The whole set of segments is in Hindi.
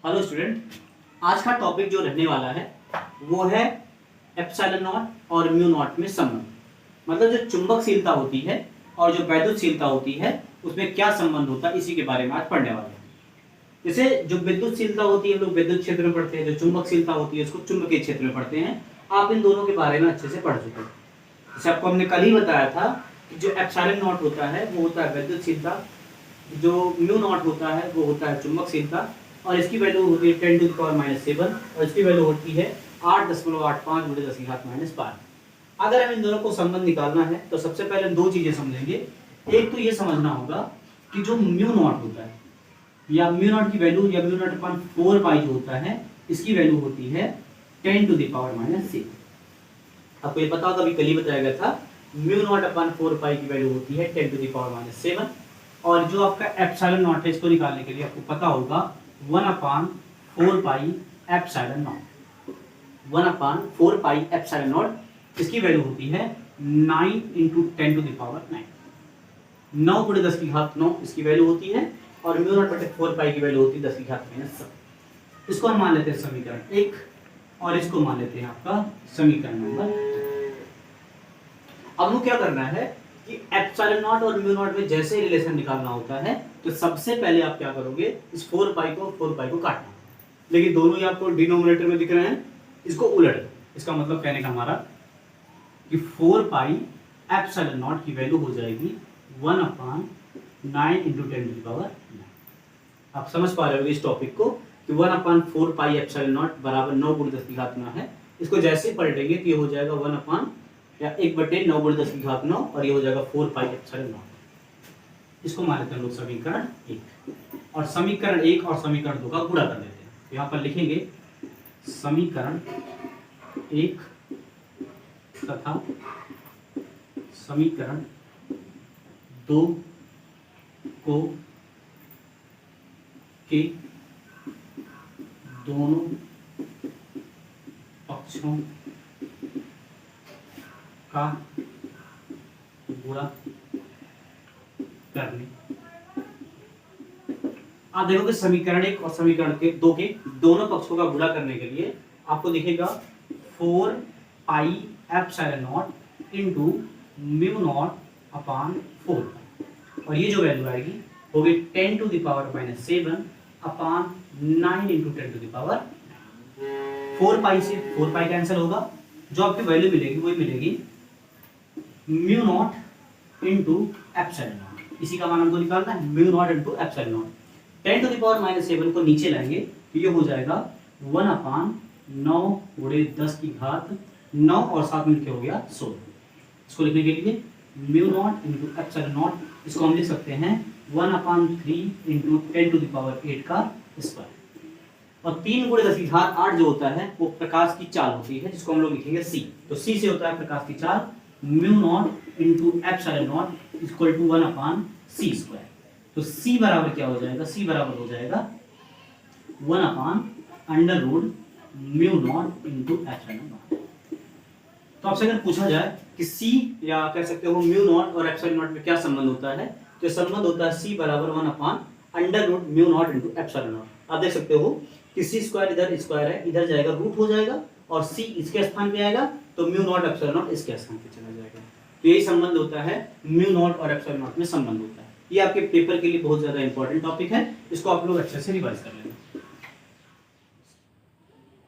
हेलो स्टूडेंट, आज का टॉपिक जो रहने वाला है वो है एप्सिलॉन नॉट और म्यू नॉट में संबंध। मतलब जो चुंबकशीलता होती है और जो वैद्युतशीलता होती है उसमें क्या संबंध होता है, इसी के बारे में आज पढ़ने वाले हैं। जैसे जो विद्युतशीलता होती है लोग विद्युत क्षेत्र में पढ़ते हैं, जो चुंबकशीलता होती है उसको चुंबकीय क्षेत्र में पढ़ते हैं। आप इन दोनों के बारे में अच्छे से पढ़ चुके हैं। जैसे आपको हमने कल ही बताया था कि जो एप्सिलॉन नॉट होता है वो होता है वैद्युतशीलता, जो म्यू नॉट होता है वो होता है चुंबकशीलता, और इसकी वैल्यू होती है 10⁻⁷ और इसकी वैल्यू होती है 8.85 × 10⁻⁻12। अगर हम इन दोनों को संबंध निकालना है तो सबसे पहले दो चीजें समझेंगे। एक तो ये समझना होगा कि जो म्यू नॉट होता है या म्यू नॉट की वैल्यू या म्यू नॉट अपॉन 4 पाई जो होता है इसकी वैल्यू होती है 10⁻⁻6। आपको ये पता होगा, अभी कल ही बताया गया था, म्यू नॉट अपॉन 4 पाई की वैल्यू होती है 10⁻⁷। और जो आपका एप्सिलॉन नॉट है इसको निकालने के लिए आपको पता होगा 1/4 pi epsilon not. 1/4 pi epsilon not इसकी वैल्यू होती है 9 × 10⁹। 9 × 10⁹ इसकी वैल्यू होती है और म्यू नॉट बटे 4 पाई की वैल्यू होती है 10⁻⁷। इसको हम मान लेते हैं समीकरण 1 और इसको मान लेते हैं आपका समीकरण नंबर 2। अब वो क्या करना है कि एप्सिलॉन नॉट और म्यू नॉट में जैसे रिलेशन निकालना होता है तो सबसे पहले आप क्या करोगे, इस 4 पाई को काटना। लेकिन दोनों ही आपको डिनोमिनेटर में दिख रहे हैं, इसको उलट दो। इसका मतलब कहने का हमारा कि 4 पाई एप्सिलॉन नॉट की वैल्यू हो जाएगी 1/9 × 10⁹। आप समझ पा रहे हो इस टॉपिक को कि 1/4 पाई एप्सिलॉन नॉट बराबर 9 × 10⁹ है। इसको जैसे पलटेंगे तो ये हो जाएगा 1/9 × 10⁹ और ये हो जाएगा 4 पाई एप्सिलॉन नॉट। इसको मान लेते हैं लोग समीकरण 1 और समीकरण 1 और समीकरण 2 का गुणा कर देते हैं। तो यहाँ पर लिखेंगे समीकरण 1 तथा समीकरण 2 को के दोनों पक्षों का गुणा करने। आप देखोगे समीकरण 1 और समीकरण 2 के दोनों पक्षों का गुणा करने के लिए आपको दिखेगा 4 pi epsilon not into mu naught upon 4 और ये जो वैल्यू आएगी होगी 10⁻⁷ अपॉन 9 × 10⁻⁹। 4 पाई से 4 पाई कैंसिल होगा, जो आपकी वैल्यू मिलेगी वही मिलेगी mu not into epsilon not. इसी का मान हमको निकालना है, mu not into epsilon not. 10⁻⁷ को नीचे लाएंगे तो ये हो जाएगा 1/9 × 10⁻9 और 7 मिलके हो गया 16। इसको लिखने के लिए mu not into epsilon not, इसको हम लिख सकते हैं 1/3 × 10⁸ का स्क्वायर। और 3 × 10⁸ जो होता है वो प्रकाश की चाल होती है, जिसको हम लोग लिखेंगे c। तो c से होता है प्रकाश की चाल, mu not into epsilon not equal to 1/c²। तो c बराबर क्या हो जाएगा, c बराबर हो जाएगा 1/√म्यू नॉट इंटू एप्सिलॉन नॉट। तो आपसे अगर पूछा जाए कि c या कह सकते हो म्यू नॉट और एप्सिलॉन नॉट में क्या संबंध होता है, तो संबंध होता है c बराबर 1/√म्यू नॉट इंटू एप्सिलॉन नॉट। आप देख सकते हो कि c² इधर स्क्वायर है, इधर जाएगा रूट हो जाएगा और c इसके स्थान पे आएगा तो म्यू नॉट एप्सिलॉन नॉट इसके स्थान पे चला जाएगा। तो यही संबंध होता है, म्यू नॉट और एप्सिलॉन नॉट में संबंध होता है। ये आपके पेपर के लिए बहुत ज्यादा इंपॉर्टेंट टॉपिक है, इसको आप लोग अच्छे से रिवाइज कर लेना।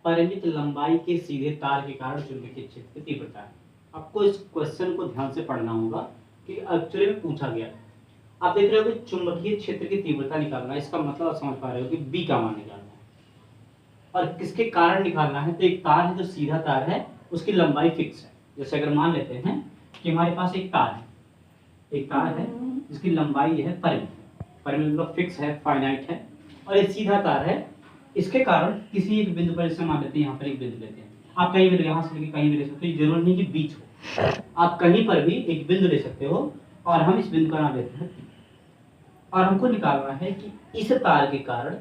परिमित लंबाई के सीधे तार के कारण चुंबकीय क्षेत्र की तीव्रता है। आपको इस क्वेश्चन को ध्यान से पढ़ना होगा कि एक्चुअली में पूछा गया। आप देख रहे हो कि चुंबकीय क्षेत्र की तीव्रता निकालना है, इसका मतलब आप समझ पा रहे हो कि बी का मान निकालना है और किसके कारण निकालना है। तो एक तार है जो सीधा तार है, उसकी लंबाई फिक्स है। जैसे अगर मान लेते हैं कि हमारे पास एक तार है जिसकी लंबाई है परिमित मतलब फिक्स है, फाइनाइट है, और एक सीधा तार है। इसके कारण किसी एक बिंदु पर, जैसे मान लेते हैं यहाँ पर एक बिंदु लेते हैं, आप कहीं भी यहाँ से लेके कहीं भी ले सकते हो, जरूरत नहीं कि बीच हो, आप कहीं पर भी एक बिंदु ले सकते हो और हम इस बिंदु का नाम लेते हैं P। और हमको निकालना है कि इस तार के कारण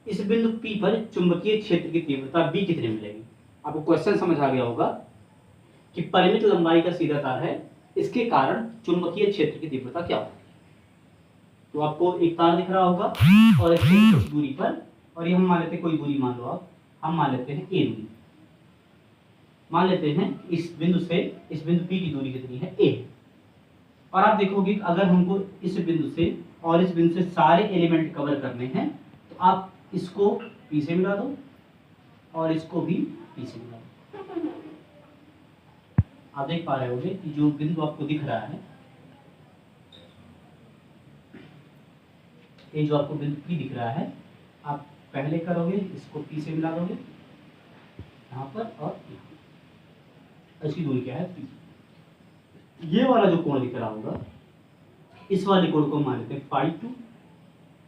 इस बिंदु P पर चुंबकीय क्षेत्र की तीव्रता B कितनी मिलेगी। आपको क्वेश्चन समझ आ गया होगा कि परिमित लंबाई का सीधा तार है, इसके कारण चुंबकीय क्षेत्र की तीव्रता क्या होगी। तो आपको एक तार दिख रहा होगा और इसकी कुछ दूरी पर और ये हम मान लेते हैं कोई दूरी, मान लो आप, हम मान लेते हैं ए दूरी, मान लेते हैं इस बिंदु से इस बिंदु P की दूरी कितनी है, ए। और आप देखोगे कि अगर हमको इस बिंदु से और इस बिंदु से सारे एलिमेंट कवर करने हैं तो आप इसको P से मिला दो और इसको भी P से मिला दो। आप देख पा रहे होंगे कि जो बिंदु आपको दिख रहा है, ये जो आपको बिंदु P दिख रहा है, आप पहले करोगे इसको P से मिला दोगे यहाँ पर और यहाँ, इसकी दूरी क्या है, P। ये वाला जो कोण दिख रहा होगा, इस वाले कोण को मान लेते हैं φ2,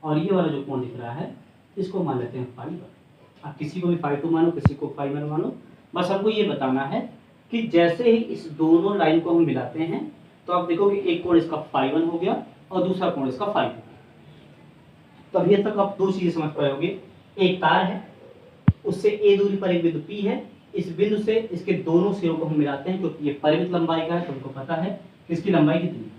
और ये वाला जो कोण दिख रहा है इसको मान लेते हैं φ1। आप किसी को भी φ2 मानो, किसी को φ1 मानो, बस हमको ये बताना है कि जैसे ही इस दोनों लाइन को हम मिलाते हैं तो आप देखोगे एक कोण इसका φ1 हो गया और दूसरा कोण इसका φ2। तो अभी तक आप दो चीजें समझ पाए होंगे, एक तार है, उससे ए दूरी पर एक बिंदु P है, इस बिंदु से इसके दोनों सिरों को हम मिलाते हैं क्योंकि ये परिमित लंबाई का है, तुमको पता है कि इसकी लंबाई कितनी है।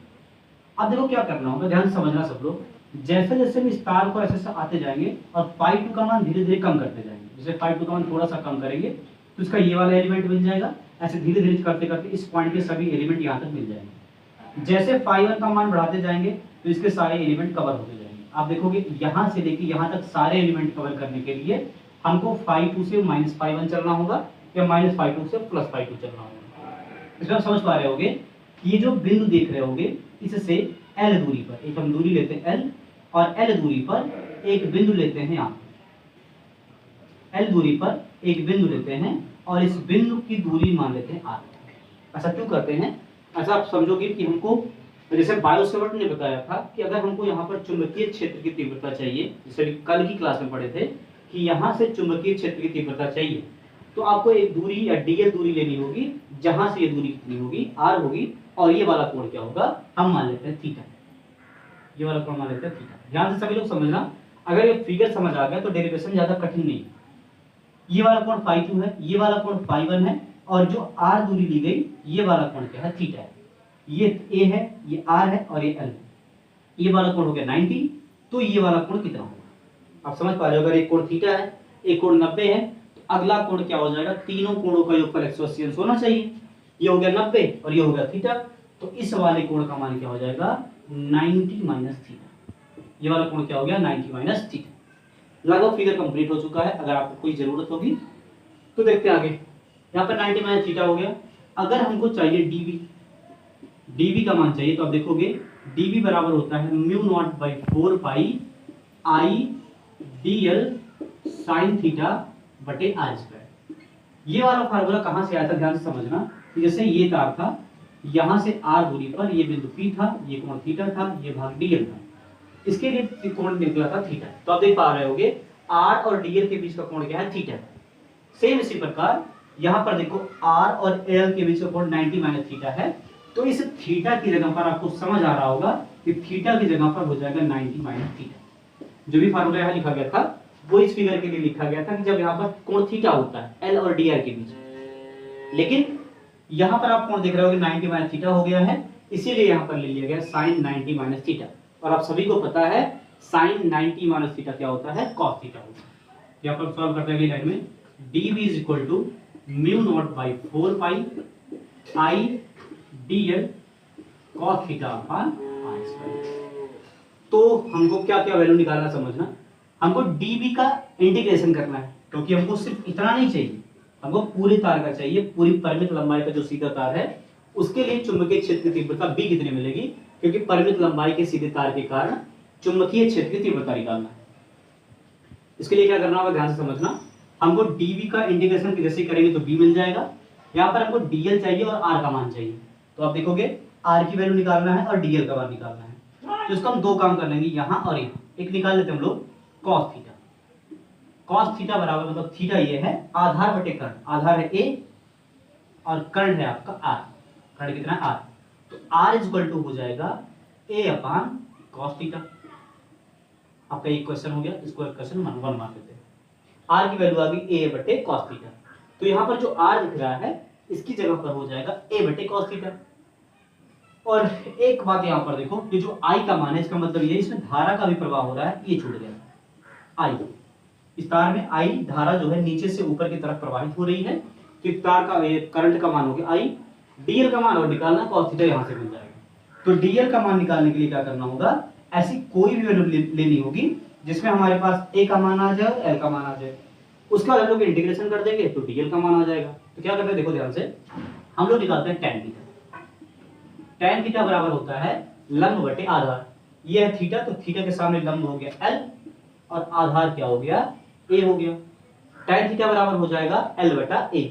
अब देखो क्या करना होगा, ध्यान से समझना सब लोग। जैसे जैसे हम इस तार को ऐसे आते जाएंगे और φ2 का मान धीरे धीरे कम करते जाएंगे, जैसे φ2 का मान थोड़ा सा कम करेंगे तो इसका ये वाला एलिमेंट मिल जाएगा, ऐसे धीरे धीरे करते करते इस पॉइंट के सभी एलिमेंट यहाँ तक मिल जाएंगे। जैसे φ1 का मान बढ़ाते जाएंगे तो इसके सारे एलिमेंट कवर होते जाएंगे। आप देखोगे यहाँ से लेके यहाँ तक सारे एलिमेंट कवर करने के लिए हमको φ2 से -φ1 चलना होगा या -φ2 से +φ2 चलना होगा। इसमें आप समझ पा रहे होगे कि ये जो बिंदु देख रहे होगे, इससे L दूरी पर एक हम दूरी लेते हैं L, और L दूरी पर एक बिंदु लेते हैं यहाँ, L दूरी पर एक बिंदु लेते हैं और इस बिंदु की दूरी मान लेते हैं R। ऐसा क्यों करते हैं, ऐसा आप समझोगे कि हमको, जैसे बायोसेवर्ट ने बताया था कि अगर हमको यहाँ पर चुंबकीय क्षेत्र की तीव्रता चाहिए, जैसे कल की क्लास में पढ़े थे कि यहाँ से चुंबकीय क्षेत्र की तीव्रता चाहिए, तो आपको एक दूरी या डीएल दूरी लेनी होगी, जहां से ये दूरी कितनी होगी, आर होगी, और ये वाला कोण क्या होगा, हम मान लेते हैं थीटा। ये वाला कोण मान लेते हैं थीटा। ध्यान से सभी लोग समझना, अगर ये फिगर समझ आ गया तो डेरिवेशन ज्यादा कठिन नहीं है। ये वाला कोण φ2 है, ये वाला कोण φ1 है, और जो आर दूरी ली गई ये वाला कोण क्या है, थीटा है। ये ए है, ये आर है और ये एल है। ये वाला कोण हो गया 90, तो ये वाला कोण कितना होगा, आप समझ पा रहे हो। अगर एक कोण थीटा है, एक कोण 90 है, तो अगला कोण क्या हो जाएगा, तीनों कोणों का योगफल 180 अंश होना चाहिए। ये हो गया 90 और ये हो गया थीटा, तो इस वाले कोण का मान क्या हो जाएगा, 90 माइनस थीटा। ये वाला कोण क्या हो गया, 90 माइनस थीटा। लगभग फिगर कंप्लीट हो चुका है, अगर आपको कोई जरूरत होगी तो देखते हैं आगे। यहाँ पर 90 माइनस थीटा हो गया। अगर हमको चाहिए डीबी, डीबी का मान चाहिए, तो आप देखोगे डीबी बराबर होता है μ0/4 pi I DL sine theta बटे आर स्क्वायर। ये वाला फार्मूला कहाँ से आया था, ध्यान से समझना। जैसे ये तार था, यहाँ से आर दूरी पर ये बिंदु पी था, ये कोण थीटा था, ये भाग डीएल था, इसके लिए कोण निकला था थीटा। तो आप देख पा रहे होगे आर और डीएल के बीच का कोण क्या है, थीटा। सेम इसी प्रकार यहाँ पर देखो आर और एल के बीच का कोण 90 माइनस थीटा है, तो इस थीटा की जगह पर आपको समझ आ रहा होगा कि थीटा की जगह पर हो जाएगा 90 माइनस थीटा। जो भी फार्मूला यहाँ लिखा गया था वो इस फिगर के लिए लिखा गया था कि जब यहाँ पर कोण थीटा होता है एल और डी आर के बीच। लेकिन यहाँ पर आप कोण देख रहे हो कि 90 माइनस थीटा हो गया है, इसीलिए यहाँ पर ले लिया गया साइन 90 माइनस थीटा। और आप सभी को पता है साइन 90 माइनस थीटा क्या होता है, कॉस थीटा होता है। यहाँ पर सॉल्व करते हैं अगली लाइन में, dv is equal to μ0/4 pi I DL cos theta upon R square. तो हमको क्या क्या वैल्यू निकालना समझना, हमको डीबी का इंटीग्रेशन करना है, क्योंकि हमको सिर्फ इतना नहीं चाहिए, हमको पूरे तार का चाहिए, पूरी परिमित लंबाई का जो सीधा तार है उसके लिए चुंबकीय क्षेत्र की तीव्रता बी कितनी मिलेगी, क्योंकि परिमित लंबाई के सीधे तार के कारण चुंबकीय क्षेत्र की तीव्रता निकालना है। इसके लिए क्या करना होगा, ध्यान से समझना। हमको डीबी का इंटीग्रेशन जैसे करेंगे तो बी मिल जाएगा, यहाँ पर हमको डीएल चाहिए और आर का मान चाहिए। तो आप देखोगे आर की वैल्यू निकालना है और डीएल का मान निकालना है, तो इसको हम दो काम कर लेंगे, यहाँ और यहाँ। एक निकाल लेते हैं हम लोग कॉस थीटा। कॉस थीटा बराबर, मतलब थीटा ये है आधार बटे कर्ण, आधार है ए और कर्ण है आपका आर। कर्ण कितना है, आर। तो आर इज इक्वल टू हो जाएगा ए अपॉन कॉस थीटा। आपका एक क्वेश्चन हो गया, इसको क्वेश्चन 1 मान लेते हैं। आर की वैल्यू आ गई ए बटे कॉस थीटा, तो यहाँ पर जो आर दिख रहा है इसकी जगह पर हो जाएगा ए बटे कॉस थीटा। और एक बात यहाँ पर देखो, ये जो आई का मान है इसका मतलब ये इसमें धारा का भी प्रवाह हो रहा है, ये छूट गया आई। इस तार में आई धारा जो है नीचे से ऊपर की तरफ प्रवाहित हो रही है, तो इस तार का करंट का मान हो गया आई, डीएल का मान और निकालना cos थीटा यहाँ से मिल जाएगा। तो डीएल का मान निकालने के लिए क्या करना होगा, ऐसी कोई भी वैल्यू लेनी होगी जिसमें हमारे पास ए का मान आ जाए और एल का मान आ जाए, उसका हम लोग इंटीग्रेशन कर देंगे तो डीएल का मान आ जाएगा। तो क्या करते हैं देखो ध्यान से, हम लोग निकालते हैं tan थीटा। tan थीटा बराबर होता है लंब बटे आधार, ये है थीटा, तो थीटा के सामने लंब हो गया l और आधार क्या हो गया a हो गया। tan थीटा बराबर हो जाएगा l बटा a।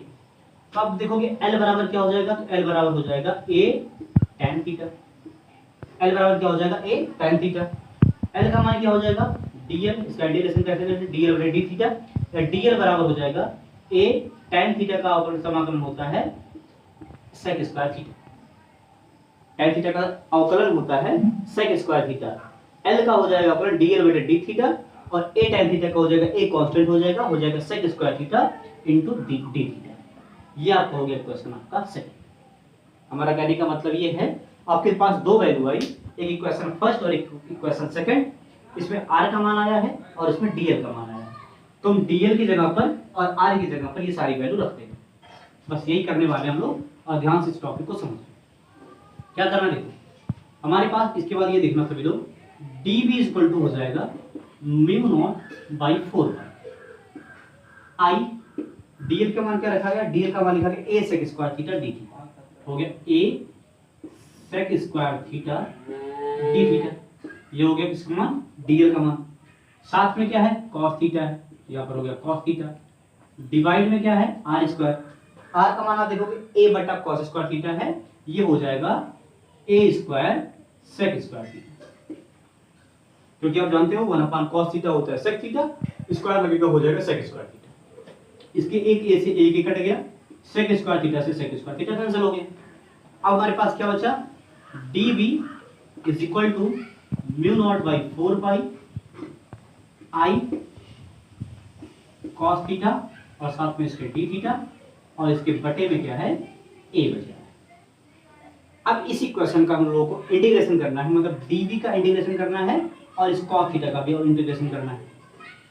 तो अब देखोगे l बराबर क्या हो जाएगा, तो l बराबर हो जाएगा a tan थीटा। l बराबर क्या हो जाएगा a tan थीटा। l का मान क्या हो जाएगा dl, इसका इंटीग्रेशन कैसे करेंगे dl बटे d थीटा, या dl बराबर हो जाएगा a tan थीटा का अवकलन समाकलन होता है sec square theta. tan theta का अवकलन होता है sec स्क्वायर थीटा। l का हो जाएगा अवकलन dl बटे d थीटा, और a tan थीटा का हो जाएगा a कांस्टेंट हो जाएगा sec square theta into d theta. ये आपका हो गया क्वेश्चन आपका सेकंड। हमारा कहने का मतलब ये है, आपके पास दो वैल्यू आई, एक इक्वेशन फर्स्ट और एक इक्वेशन सेकंड, इसमें r का मान आया है और इसमें dl का मान आया है, तो हम dl की जगह पर और r की जगह पर ये सारी वैल्यू रखते हैं। बस यही करने वाले हम लोग, और ध्यान से इस टॉपिक को समझो। क्या करना देखो, हमारे पास इसके बाद ये देखना सभी लोग, dv इक्वल टू हो जाएगा mu not by 4 I, dl का मान क्या रखा गया, dl का मान लिखा गया a sec square theta d theta, हो गया a sec square theta d theta, ये हो गया किसका मान dl का मान। साथ में क्या है cos थीटा है, यहाँ पर हो गया cos थीटा, डिवाइड में क्या है r स्क्वायर, r का मान आप देखोगे a बटा cos स्क्वायर थीटा है, ये हो जाएगा a square sec square theta, क्योंकि आप जानते हो 1 cos थीटा होता है sec थीटा, स्क्वायर लगेगा हो जाएगा sec स्क्वायर थीटा। इसके एक ए से एक ही कट गया, sec स्क्वायर थीटा से sec स्क्वायर थीटा कैंसिल हो गया। अब हमारे पास क्या बचा, dv is equal to mu not by 4 pi I cos theta और साथ में इसके d थीटा, और इसके बटे में क्या है a बचा है। अब इस इक्वेशन का हम लोगों को इंटीग्रेशन करना है, मतलब dv का इंटीग्रेशन करना है और इस cos थीटा का भी इंटीग्रेशन करना है।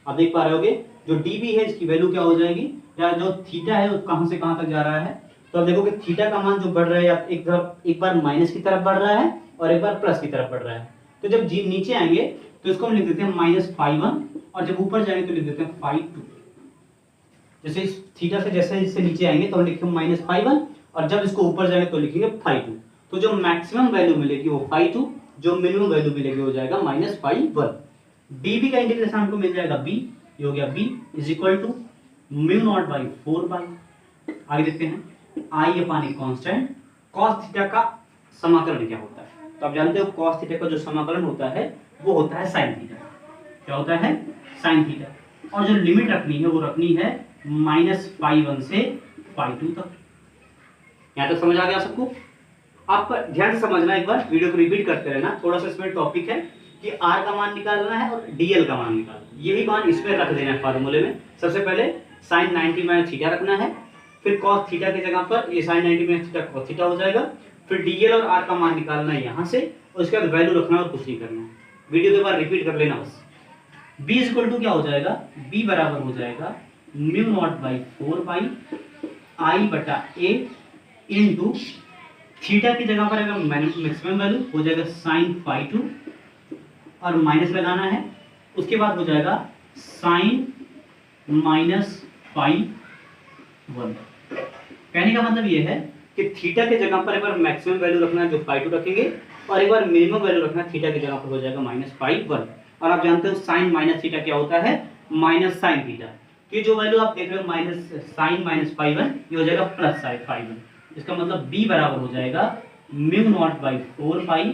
आप देख पा रहे होगे जो dv है इसकी वैल्यू क्या हो जाएगी, या जो थीटा है वो कहां से कहां तक जा रहा है, तो आप देखोगे थीटा का मान जो बढ़ रहा है एक बार माइनस की तरफ बढ़ रहा है और एक बार प्लस की तरफ बढ़ रहा है। तो जब नीचे आएंगे तो इसको हम लिख देते हैं -φ1, और जब ऊपर जाएंगे तो लिख देते हैं φ2। जैसे इस थीटा से जैसे इससे नीचे आएंगे तो हम लिखेंगे -φ1, और जब इसको ऊपर जाएंगे तो लिखेंगे φ2। तो जो मैक्सिमम वैल्यू मिलेगी वो φ2, जो मिनिमम वैल्यू मिलेगी हो जाएगा -φ1। dv का इंटीग्रेशन हमको मिल जाएगा b, ये हो गया b is equal to mu not by 4 pi, आगे देखते हैं आई अपान एक कांस्टेंट, cos थीटा का समाकलन क्या होता है, तो आप जानते हो cos थीटा का जो समाकलन होता है वो होता है sin थीटा। क्या होता है sin थीटा, और जो लिमिट रखनी है वो रखनी है -φ1 से φ2 तक। यहाँ तक समझ आ गया सबको? आप ध्यान से समझना, एक बार वीडियो को रिपीट करते रहना, थोड़ा सा इसमें टॉपिक है कि r का मान निकालना है और dl का मान निकालना है। यही मान इसमें रख देना है फार्मूले में। सबसे पहले sin 90 माइनस थीटा रखना है, फिर cos थीटा की जगह पर ये sin 90 minus theta cos theta हो जाएगा, फिर dl और r का मान निकालना है यहाँ से, और उसके बाद वैल्यू रखना और कुछ नहीं करना है। वीडियो के बाद रिपीट कर लेना बस। b इक्वल टू क्या हो जाएगा, b बराबर हो जाएगा म्यू नॉट बाई 4 पाई आई बटा a इंटू थीटा की जगह पर अगर मैक्सिमम वैल्यू हो जाएगा sin φ2, और माइनस लगाना है, उसके बाद हो जाएगा sin -φ1। कहने का मतलब ये है कि थीटा के जगह पर एक बार मैक्सिमम वैल्यू रखना है जो φ2 रखेंगे, और एक बार मिनिमम वैल्यू रखना है थीटा की जगह पर हो जाएगा -φ1। और आप जानते हो sin माइनस थीटा क्या होता है, माइनस sin थीटा, कि जो वैल्यू आप देख रहे हो sin -φ1 ये हो जाएगा प्लस φ1। इसका मतलब b बराबर हो जाएगा म्यू नॉट बाई 4 पाई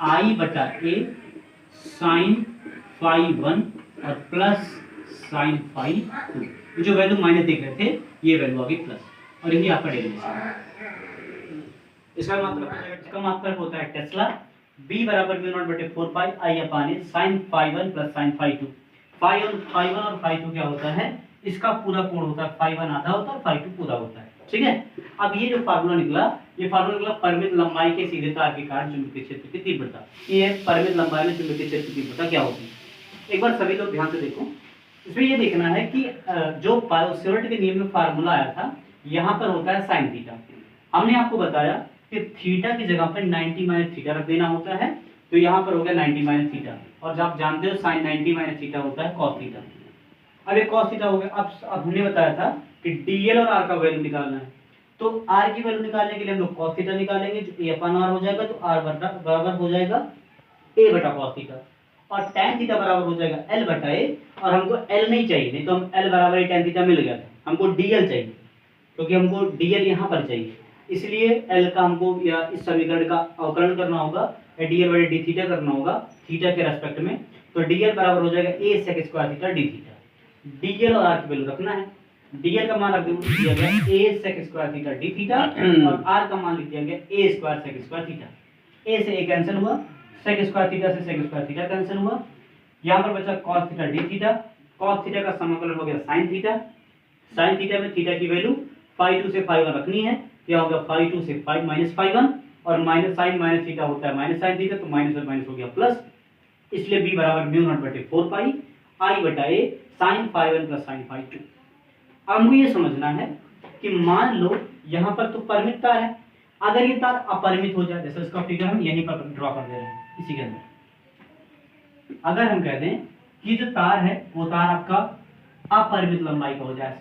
आई बटा a sin φ1 और प्लस sin φ2। जो वैल्यू माइनस देख रहे थे ये वैल्यू आ गई प्लस, और यही आपका डेरिवेशन। इसका मतलब होता है टेस्ला, b बराबर म्यू नॉट बटे 4 पाई आई अपान ए sin φ1 प्लस sin φ2। φ1 और φ2 क्या होता है, इसका पूरा कोण होता है, φ1 आधा होता है और φ2 पूरा होता है। ठीक है, अब ये जो फार्मूला निकला, ये फार्मूला निकला परिमित लंबाई के सीधे तार के कारण चुंबकीय क्षेत्र की तीव्रता। ये परिमित लंबाई में चुंबकीय क्षेत्र की तीव्रता क्या होती है, एक बार सभी लोग ध्यान से देखो। इसमें ये देखना है कि जो बायोसेवर्ट के नियम में फार्मूला आया था, यहाँ पर होता है साइन थीटा। हमने आपको बताया कि थीटा की जगह पर 90 माइनस थीटा रख देना होता है, तो यहाँ पर हो गया 90 माइनस थीटा, और जब आप जानते हो साइन 90 माइनस थीटा होता है कॉस थीटा। अब ये कॉस थीटा हो गया। अब हमने बताया था कि डीएल और आर का वैल्यू निकालना है, तो आर की वैल्यू निकालने के लिए हम लोग कॉस थीटा निकालेंगे, जो ए अपन आर हो जाएगा, तो आर बराबर हो जाएगा ए बटा कॉस थीटा, और tan थीटा बराबर हो जाएगा L बटा ए, और हमको L नहीं चाहिए, नहीं तो हम L बराबर tan थीटा मिल गया था, हमको DL चाहिए, क्योंकि हमको DL यहाँ पर चाहिए, इसलिए L का हमको या इस समीकरण का अवकलन करना होगा, या DL बटे डी थीटा करना होगा थीटा के रेस्पेक्ट में, तो DL बराबर हो जाएगा a sec square theta d theta. DL और R की वैल्यू रखना है, DL का मान रख दिया गया a sec square theta d theta, और R का मान लिख दिया गया a square sec square theta. a से a कैंसिल हुआ, sec स्क्वायर थीटा से sec स्क्वायर थीटा कैंसिल हुआ, यहाँ पर बचा cos theta d theta, cos theta का समाकलन हो गया sin थीटा, sin थीटा में थीटा की वैल्यू फाई 2 से फाई 1 रखनी है, क्या होगा फाई 2 से फाई माइनस फाई 1, और माइनस साइन माइनस थीटा होता है माइनस साइन थीटा, तो माइनस और माइनस हो गया प्लस, इसलिए b बराबर म्यू नॉट बटे 4 पाई i बटा a sin phi 1 plus sin phi 2। अब हमको ये समझना है कि मान लो यहाँ पर तो परिमित तार है, अगर ये तार अपरिमित हो जाए, जैसे इसका फिगर हम यहीं पर ड्रॉ कर दे रहे हैं इसी के अंदर, अगर हम कह दें कि जो तार है वो तार आपका अपरिमित लंबाई का हो जाए,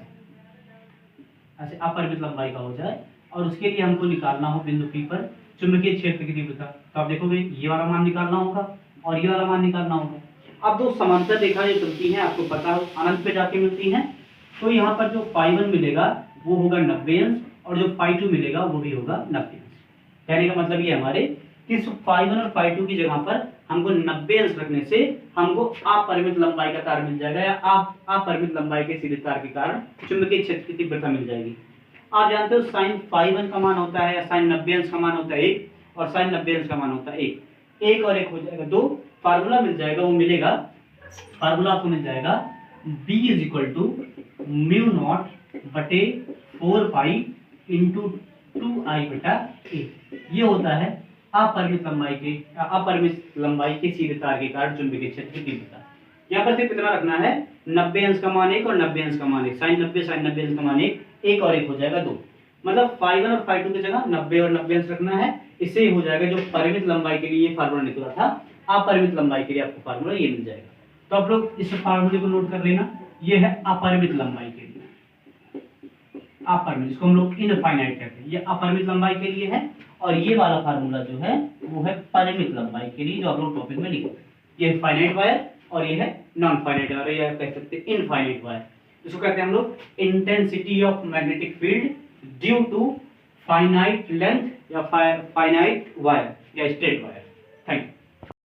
ऐसे अपरिमित लंबाई का हो जाए, और उसके लिए हमको निकालना हो बिंदु P पर चुंबकीय क्षेत्र की तीव्रता, तो आप देखोगे ये वाला मान निकालना होगा और ये वाला मान निकालना होगा। अब दो समांतर रेखा जो चलती हैं आपको पता हो अनंत पे जाके मिलती हैं, तो यहाँ पर जो फाई 1 मिलेगा वो होगा 90 अंश, और जो फाई 2 मिलेगा वो भी होगा 90 अंश। कहने का मतलब ये हमारे कि फाई 1 और फाई 2 की जगह पर हमको 90 अंश रखने से हमको अपरिमित लंबाई का तार मिल जाएगा, या अपरिमित लंबाई के सीधे तार के कारण चुंबकीय क्षेत्र की तीव्रता मिल जाएगी। आप जानते हो साइन फाई 1 का मान होता है, या साइन 90 अंश का मान होता है 1, और साइन 90 अंश का मान होता है 1, 1 और 1 हो जाएगा 2, फार्मूला मिल जाएगा, वो मिलेगा फार्मूला आपको मिल जाएगा b is equal to mu not बटे 4 पाई इंटू 2i बटा a। ये होता है अपरिमित लंबाई के सीधे तार के कारण चुंबकीय क्षेत्र की तीव्रता। यहाँ पर सिर्फ इतना रखना है 90 अंश का मान 1 और 90 अंश का मान 1, साइन 90 अंश का मान 1, 1 और 1 हो जाएगा 2, मतलब फाई 1 और फाई 2 की जगह 90 और 90 अंश रखना है, इससे ही हो जाएगा जो परिमित लंबाई के लिए ये फार्मूला निकला था, अपरिमित लंबाई के लिए आपको फार्मूला ये मिल जाएगा। तो आप लोग इस फार्मूले को नोट कर लेना, ये है अपरिमित लंबाई के लिए, अपरिमित, इसको हम लोग इनफाइनाइट कहते हैं, ये अपरिमित लंबाई के लिए है, और ये वाला फार्मूला जो है वो है परिमित लंबाई के लिए, जो आप लोग टॉपिक में लिखे, ये फाइनाइट वायर और ये है नॉन फाइनाइट वायर, या कह सकते हैं इनफाइनाइट वायर। इसको कहते हैं हम लोग intensity of magnetic field due to finite length, या फाइनाइट वायर, या स्ट्रेट वायर। Thank you.